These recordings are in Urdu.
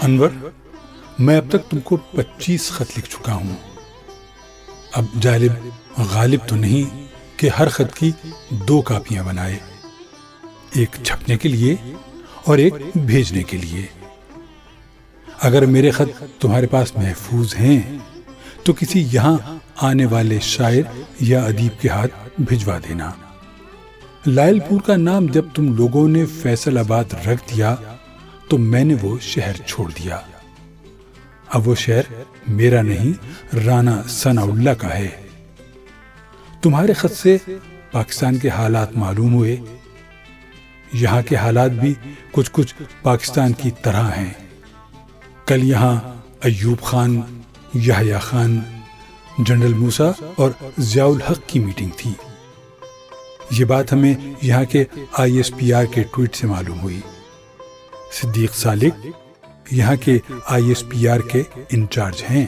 انور، میں اب تک تم کو 25 خط لکھ چکا ہوں. اب جالب غالب تو نہیں کہ ہر خط کی 2 کاپیاں بنائے، ایک چھپنے کے لیے اور ایک بھیجنے کے لیے. اگر میرے خط تمہارے پاس محفوظ ہیں تو کسی یہاں آنے والے شاعر یا ادیب کے ہاتھ بھجوا دینا. لائل پور کا نام جب تم لوگوں نے فیصل آباد رکھ دیا تو میں نے وہ شہر چھوڑ دیا. اب وہ شہر میرا نہیں، رانا ثناء اللہ کا ہے. تمہارے خط سے پاکستان کے حالات معلوم ہوئے. یہاں کے حالات بھی کچھ پاکستان کی طرح ہیں. کل یہاں ایوب خان، یحییٰ خان، جنرل موسیٰ اور ضیاء الحق کی میٹنگ تھی. یہ بات ہمیں یہاں کے ISPR کے ٹویٹ سے معلوم ہوئی. صدیق سالک یہاں کے ISPR کے انچارج ہیں.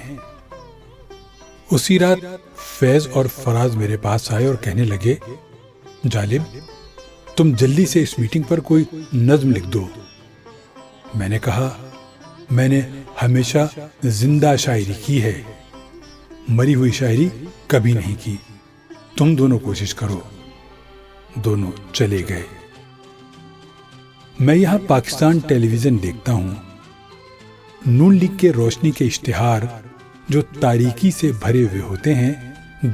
اسی رات فیض اور فراز میرے پاس آئے اور کہنے لگے، جالب تم جلدی سے اس میٹنگ پر کوئی نظم لکھ دو. میں نے کہا، میں نے ہمیشہ زندہ شاعری کی ہے، مری ہوئی شاعری کبھی نہیں کی. تم دونوں کوشش کرو. دونوں چلے گئے. میں یہاں پاکستان ٹیلی ویژن دیکھتا ہوں. نون لیگ کے روشنی کے اشتہار جو تاریکی سے بھرے ہوئے ہوتے ہیں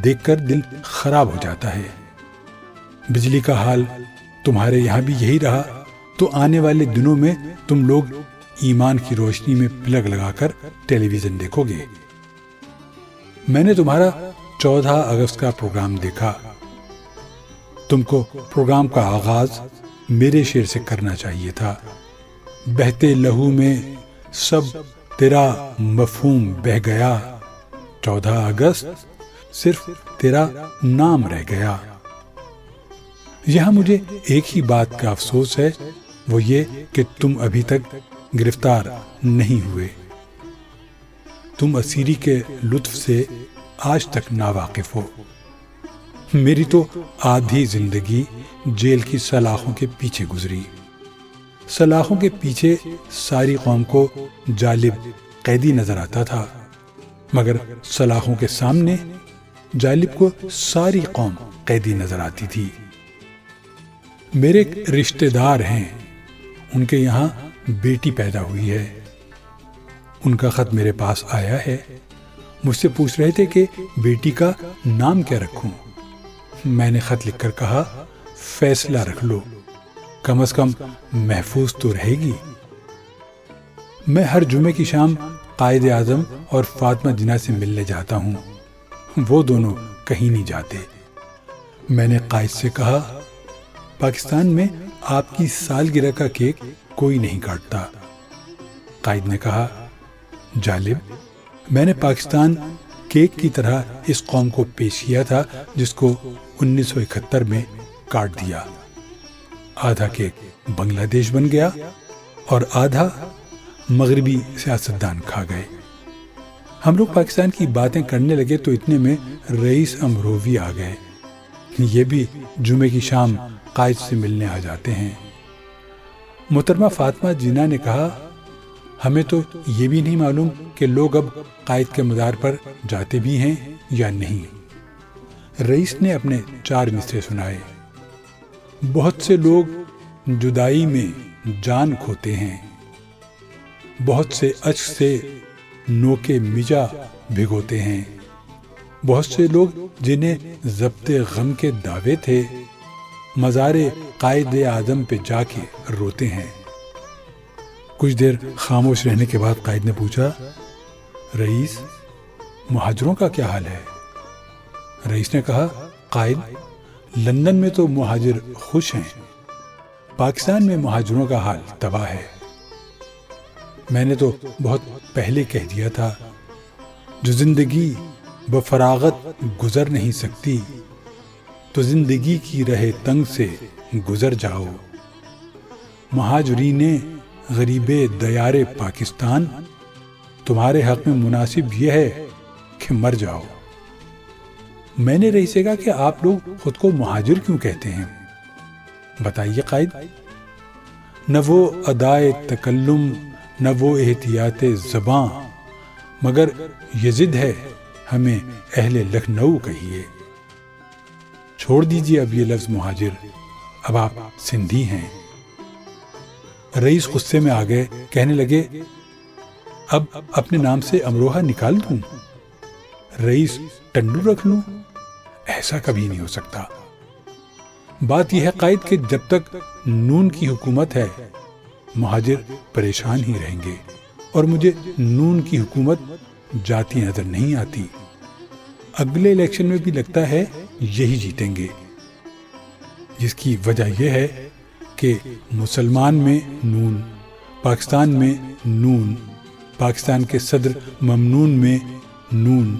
دیکھ کر دل خراب ہو جاتا ہے. بجلی کا حال تمہارے یہاں بھی یہی رہا تو آنے والے دنوں میں تم لوگ ایمان کی روشنی میں پلگ لگا کر ٹیلی ویژن دیکھو گے. میں نے تمہارا 14 اگست کا پروگرام دیکھا. تم کو پروگرام کا آغاز میرے شعر سے کرنا چاہیے تھا. بہتے لہو میں سب تیرا مفہوم بہ گیا، 14 اگست صرف تیرا نام رہ گیا. یہاں مجھے ایک ہی بات کا افسوس ہے، وہ یہ کہ تم ابھی تک گرفتار نہیں ہوئے. تم اسیری کے لطف سے آج تک ناواقف ہو. میری تو آدھی زندگی جیل کی سلاخوں کے پیچھے گزری. سلاخوں کے پیچھے ساری قوم کو جالب قیدی نظر آتا تھا، مگر سلاخوں کے سامنے جالب کو ساری قوم قیدی نظر آتی تھی. میرے رشتہ دار ہیں، ان کے یہاں بیٹی پیدا ہوئی ہے. ان کا خط میرے پاس آیا ہے. مجھ سے پوچھ رہے تھے کہ بیٹی کا نام کیا رکھوں. میں نے خط لکھ کر کہا، فیصلہ رکھ لو، کم از کم محفوظ تو رہے گی. میں ہر جمعے کی شام قائد اعظم اور فاطمہ جناح سے ملنے جاتا ہوں. وہ دونوں کہیں نہیں جاتے. میں نے قائد سے کہا، پاکستان میں آپ کی سالگرہ کا کیک کوئی نہیں کاٹتا. قائد نے کہا، جالب میں نے پاکستان کیک کی طرح اس قوم کو پیش کیا تھا جس کو 1971 میں کاٹ دیا. آدھا کیک بنگلہ دیش بن گیا اور آدھا مغربی سیاستدان کھا گئے. ہم لوگ پاکستان کی باتیں کرنے لگے تو اتنے میں رئیس امروی آ گئے. یہ بھی جمعے کی شام قائد سے ملنے آ جاتے ہیں. محترمہ فاطمہ جناح نے کہا، ہمیں تو یہ بھی نہیں معلوم کہ لوگ اب قائد کے مزار پر جاتے بھی ہیں یا نہیں. رئیس نے اپنے 4 مصرے سنائے. بہت سے لوگ جدائی میں جان کھوتے ہیں، بہت سے اشک سے نوکے مجا بھگوتے ہیں. بہت سے لوگ جنہیں ضبط غم کے دعوے تھے مزار قائد اعظم پہ جا کے روتے ہیں. کچھ دیر خاموش رہنے کے بعد قائد نے پوچھا، رئیس مہاجروں کا کیا حال ہے؟ رئیس نے کہا، قائد لندن میں تو مہاجر خوش ہیں، پاکستان میں مہاجروں کا حال تباہ ہے. میں نے تو بہت پہلے کہہ دیا تھا، جو زندگی بفراغت گزر نہیں سکتی تو زندگی کی رہ تنگ سے گزر جاؤ. مہاجرین غریب دیار پاکستان، تمہارے حق میں مناسب یہ ہے کہ مر جاؤ. میں نے رئیس سے کہا کہ آپ لوگ خود کو مہاجر کیوں کہتے ہیں؟ بتائیے قائد۔ نہ وہ ادائے تکلم، نہ وہ احتیاط زباں، مگر یہ ضد ہے ہمیں اہل لکھنؤ کہیے۔ چھوڑ دیجئے اب یہ لفظ مہاجر، اب آپ سندھی ہیں۔ رئیس غصے میں آ گئے، کہنے لگے اب اپنے نام سے امروہہ نکال دوں؟ رئیس ٹنڈو رکھ لوں؟ ایسا کبھی نہیں ہو سکتا۔ بات یہ ہے قائد کہ جب تک نون کی حکومت ہے مہاجر پریشان ہی رہیں گے، اور مجھے نون کی حکومت جاتی نظر نہیں آتی۔ اگلے الیکشن میں بھی لگتا ہے یہی جیتیں گے، جس کی وجہ یہ ہے کہ مسلمان میں نون، پاکستان میں نون، پاکستان کے صدر ممنون میں نون،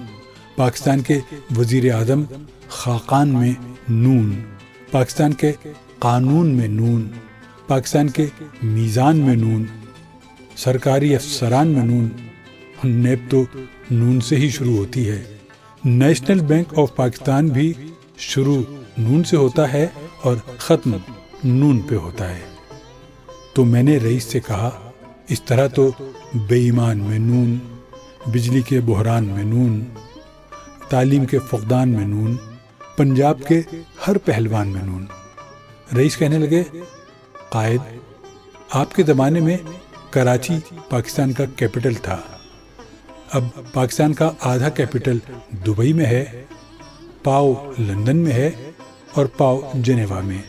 پاکستان کے وزیر اعظم خاقان میں نون، پاکستان کے قانون میں نون، پاکستان کے میزان میں نون، سرکاری افسران میں نون، نیب تو نون سے ہی شروع ہوتی ہے، نیشنل بینک آف پاکستان بھی شروع نون سے ہوتا ہے اور ختم نون پہ ہوتا ہے۔ تو میں نے رئیس سے کہا اس طرح تو بے ایمان میں نون، بجلی کے بحران میں نون، تعلیم کے فقدان میں نون، پنجاب کے ہر پہلوان میں نون۔ رئیس کہنے لگے قائد آپ کے زمانے میں کراچی پاکستان کا کیپٹل تھا، اب پاکستان کا آدھا کیپٹل دبئی میں ہے، پاؤ لندن میں ہے اور پاؤ جنیوا میں،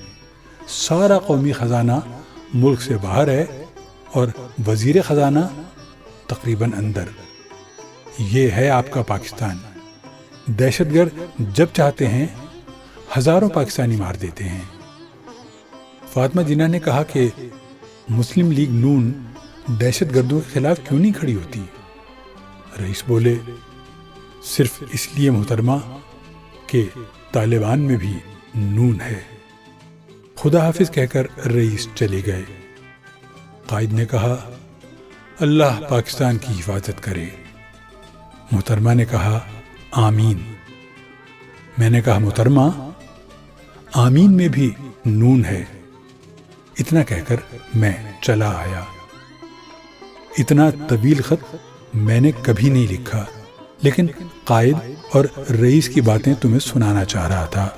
سارا قومی خزانہ ملک سے باہر ہے اور وزیر خزانہ تقریباً اندر۔ یہ ہے آپ کا پاکستان۔ دہشت گرد جب چاہتے ہیں ہزاروں پاکستانی مار دیتے ہیں۔ فاطمہ جناح نے کہا کہ مسلم لیگ نون دہشت گردوں کے خلاف کیوں نہیں کھڑی ہوتی؟ رئیس بولے صرف اس لیے محترمہ کہ طالبان میں بھی نون ہے۔ خدا حافظ کہہ کر رئیس چلے گئے۔ قائد نے کہا اللہ پاکستان کی حفاظت کرے۔ محترمہ نے کہا آمین۔ میں نے کہا محترمہ آمین میں بھی نون ہے۔ اتنا کہہ کر میں چلا آیا۔ اتنا طویل خط میں نے کبھی نہیں لکھا، لیکن قائد اور رئیس کی باتیں تمہیں سنانا چاہ رہا تھا۔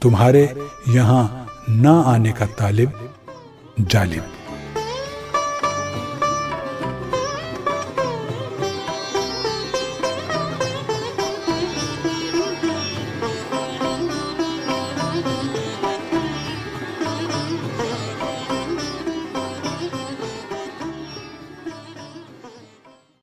تمہارے یہاں نہ آنے کا طالب جالب۔